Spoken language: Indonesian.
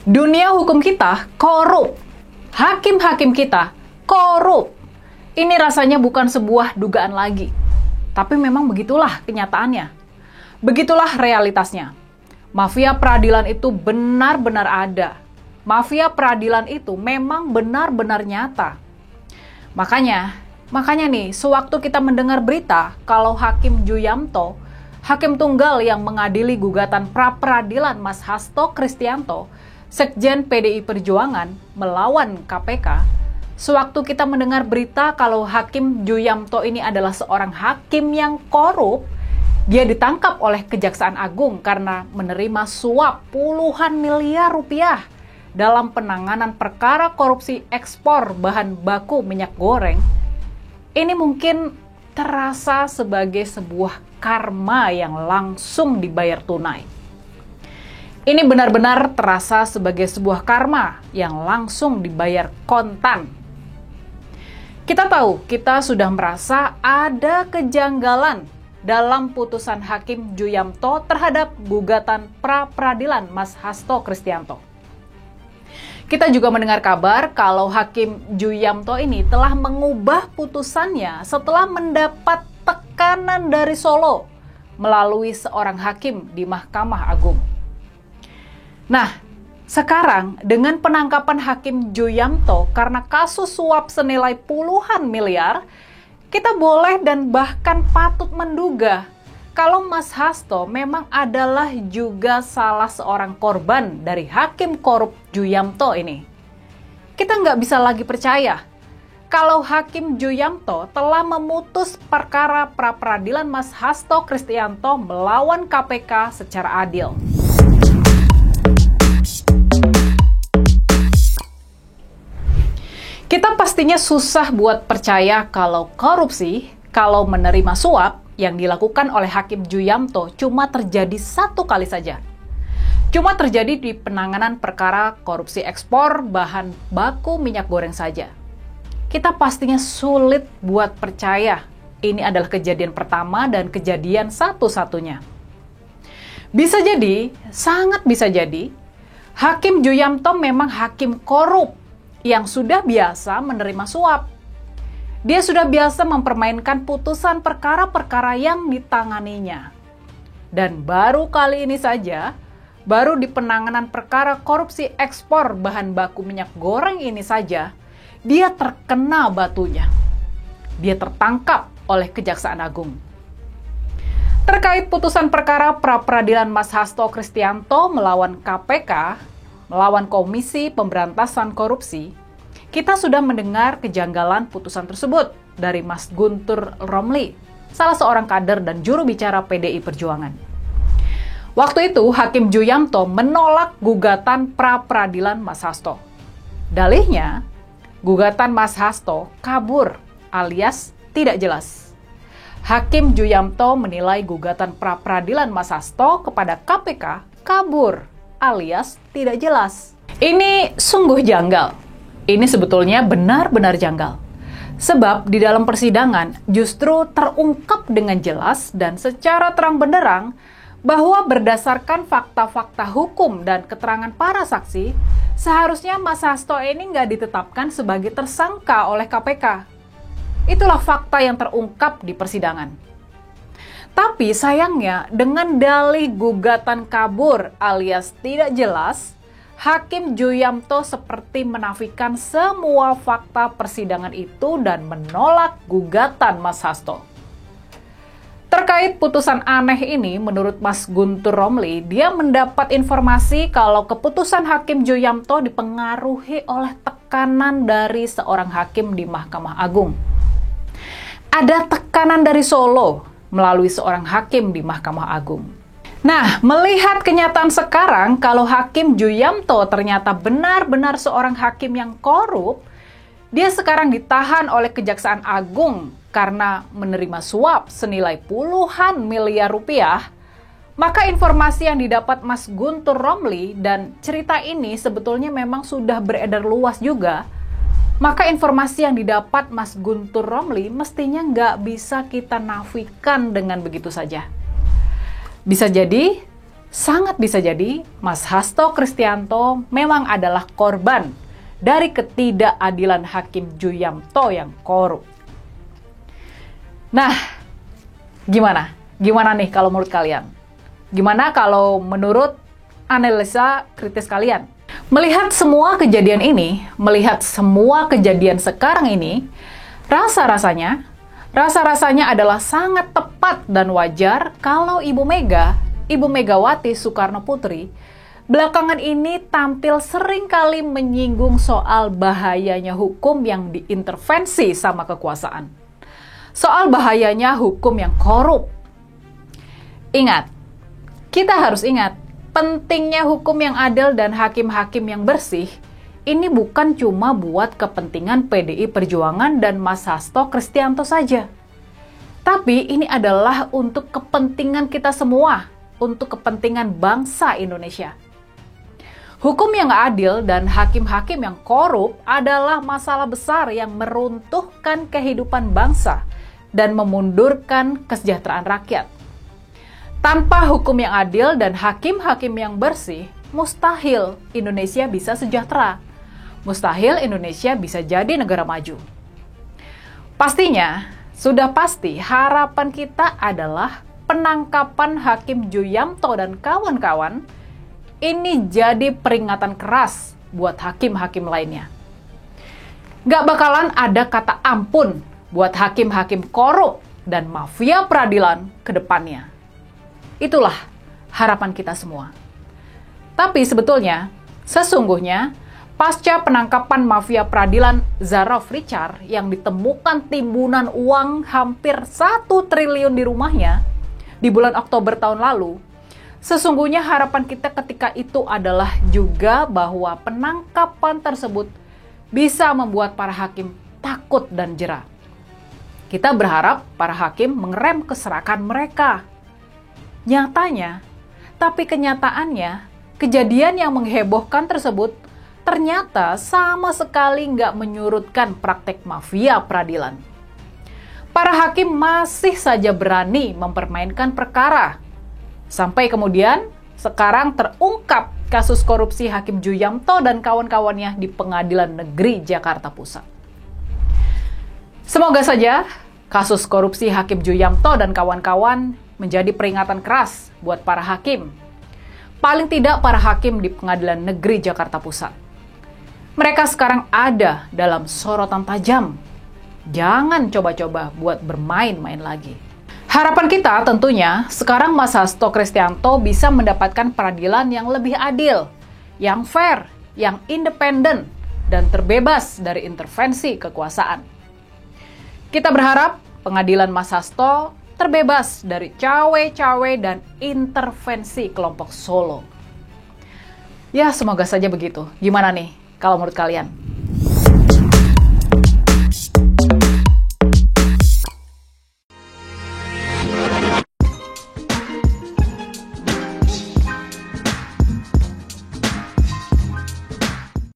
Dunia hukum kita korup. Hakim-hakim kita korup. Ini rasanya bukan sebuah dugaan lagi. Tapi memang begitulah kenyataannya. Begitulah realitasnya. Mafia peradilan itu benar-benar ada. Mafia peradilan itu memang benar-benar nyata. Makanya nih, sewaktu kita mendengar berita kalau Hakim Ju Yamto, hakim tunggal yang mengadili gugatan pra-peradilan Mas Hasto Kristianto, Sekjen PDI Perjuangan melawan KPK, sewaktu kita mendengar berita kalau Hakim Ju Yamto ini adalah seorang hakim yang korup, dia ditangkap oleh Kejaksaan Agung karena menerima suap puluhan miliar rupiah dalam penanganan perkara korupsi ekspor bahan baku minyak goreng. Ini mungkin terasa sebagai sebuah karma yang langsung dibayar tunai. Ini benar-benar terasa sebagai sebuah karma yang langsung dibayar kontan. Kita tahu, kita sudah merasa ada kejanggalan dalam putusan Hakim Ju Yamto terhadap gugatan pra-peradilan Mas Hasto Kristianto. Kita juga mendengar kabar kalau Hakim Ju Yamto ini telah mengubah putusannya setelah mendapat tekanan dari Solo melalui seorang hakim di Mahkamah Agung. Nah, sekarang dengan penangkapan Hakim Ju Yamto karena kasus suap senilai puluhan miliar, kita boleh dan bahkan patut menduga kalau Mas Hasto memang adalah juga salah seorang korban dari hakim korup Ju Yamto ini. Kita nggak bisa lagi percaya kalau Hakim Ju Yamto telah memutus perkara pra-peradilan Mas Hasto Kristianto melawan KPK secara adil. Kita pastinya susah buat percaya kalau korupsi, kalau menerima suap yang dilakukan oleh Hakim Ju Yamto cuma terjadi satu kali saja. Cuma terjadi di penanganan perkara korupsi ekspor bahan baku minyak goreng saja. Kita pastinya sulit buat percaya ini adalah kejadian pertama dan kejadian satu-satunya. Bisa jadi, sangat bisa jadi, Hakim Ju Yamto memang hakim korup yang sudah biasa menerima suap. Dia sudah biasa mempermainkan putusan perkara-perkara yang ditanganinya. Dan baru kali ini saja, baru di penanganan perkara korupsi ekspor bahan baku minyak goreng ini saja, dia terkena batunya. Dia tertangkap oleh Kejaksaan Agung. Terkait putusan perkara pra-peradilan Mas Hasto Kristianto melawan KPK, melawan Komisi Pemberantasan Korupsi, kita sudah mendengar kejanggalan putusan tersebut dari Mas Guntur Romli, salah seorang kader dan juru bicara PDI Perjuangan. Waktu itu, Hakim Ju Yamto menolak gugatan pra-peradilan Mas Hasto. Dalihnya, gugatan Mas Hasto kabur alias tidak jelas. Hakim Ju Yamto menilai gugatan pra-peradilan Mas Hasto kepada KPK kabur alias tidak jelas. Ini sungguh janggal. Ini sebetulnya benar-benar janggal. Sebab di dalam persidangan justru terungkap dengan jelas dan secara terang benderang bahwa berdasarkan fakta-fakta hukum dan keterangan para saksi, seharusnya Mas Hasto ini nggak ditetapkan sebagai tersangka oleh KPK. Itulah fakta yang terungkap di persidangan. Tapi sayangnya dengan dalih gugatan kabur alias tidak jelas, Hakim Ju Yamto seperti menafikan semua fakta persidangan itu dan menolak gugatan Mas Hasto. Terkait putusan aneh ini, menurut Mas Guntur Romli, dia mendapat informasi kalau keputusan Hakim Ju Yamto dipengaruhi oleh tekanan dari seorang hakim di Mahkamah Agung. Ada tekanan dari Solo melalui seorang hakim di Mahkamah Agung. Nah, melihat kenyataan sekarang kalau Hakim Ju Yamto ternyata benar-benar seorang hakim yang korup, dia sekarang ditahan oleh Kejaksaan Agung karena menerima suap senilai puluhan miliar rupiah, maka informasi yang didapat Mas Guntur Romli dan cerita ini sebetulnya memang sudah beredar luas juga, maka informasi yang didapat Mas Guntur Romli mestinya nggak bisa kita nafikan dengan begitu saja. Bisa jadi Sangat bisa jadi Mas Hasto Kristianto memang adalah korban dari ketidakadilan Hakim Ju Yamto yang korup. Nah, gimana? Gimana nih kalau menurut kalian? Gimana kalau menurut analisa kritis kalian? Melihat semua kejadian ini, melihat semua kejadian sekarang ini, rasa-rasanya adalah sangat tepat dan wajar kalau Ibu Megawati Soekarno Putri, belakangan ini tampil sering kali menyinggung soal bahayanya hukum yang diintervensi sama kekuasaan. Soal bahayanya hukum yang korup. Ingat, kita harus ingat, pentingnya hukum yang adil dan hakim-hakim yang bersih, ini bukan cuma buat kepentingan PDI Perjuangan dan Mas Hasto Kristianto saja. Tapi ini adalah untuk kepentingan kita semua, untuk kepentingan bangsa Indonesia. Hukum yang adil dan hakim-hakim yang korup adalah masalah besar yang meruntuhkan kehidupan bangsa dan memundurkan kesejahteraan rakyat. Tanpa hukum yang adil dan hakim-hakim yang bersih, mustahil Indonesia bisa sejahtera. Mustahil Indonesia bisa jadi negara maju. Pastinya, sudah pasti harapan kita adalah penangkapan Hakim Ju Yamto dan kawan-kawan ini jadi peringatan keras buat hakim-hakim lainnya. Gak bakalan ada kata ampun buat hakim-hakim korup dan mafia peradilan ke depannya. Itulah harapan kita semua. Tapi sebetulnya, sesungguhnya, pasca penangkapan mafia peradilan Zaraf Richard yang ditemukan timbunan uang hampir 1 triliun di rumahnya di bulan Oktober tahun lalu, sesungguhnya harapan kita ketika itu adalah juga bahwa penangkapan tersebut bisa membuat para hakim takut dan jera. Kita berharap para hakim mengerem keserakahan mereka. Nyatanya, tapi kenyataannya, kejadian yang menghebohkan tersebut ternyata sama sekali nggak menyurutkan praktek mafia peradilan. Para hakim masih saja berani mempermainkan perkara. Sampai kemudian, sekarang terungkap kasus korupsi Hakim Ju Yamto dan kawan-kawannya di Pengadilan Negeri Jakarta Pusat. Semoga saja kasus korupsi Hakim Ju Yamto dan kawan-kawan menjadi peringatan keras buat para hakim. Paling tidak para hakim di Pengadilan Negeri Jakarta Pusat. Mereka sekarang ada dalam sorotan tajam. Jangan coba-coba buat bermain-main lagi. Harapan kita tentunya sekarang Mas Hasto Kristianto bisa mendapatkan peradilan yang lebih adil, yang fair, yang independen, dan terbebas dari intervensi kekuasaan. Kita berharap pengadilan Mas Hasto terbebas dari cawe-cawe dan intervensi kelompok Solo. Ya, semoga saja begitu. Gimana nih kalau menurut kalian?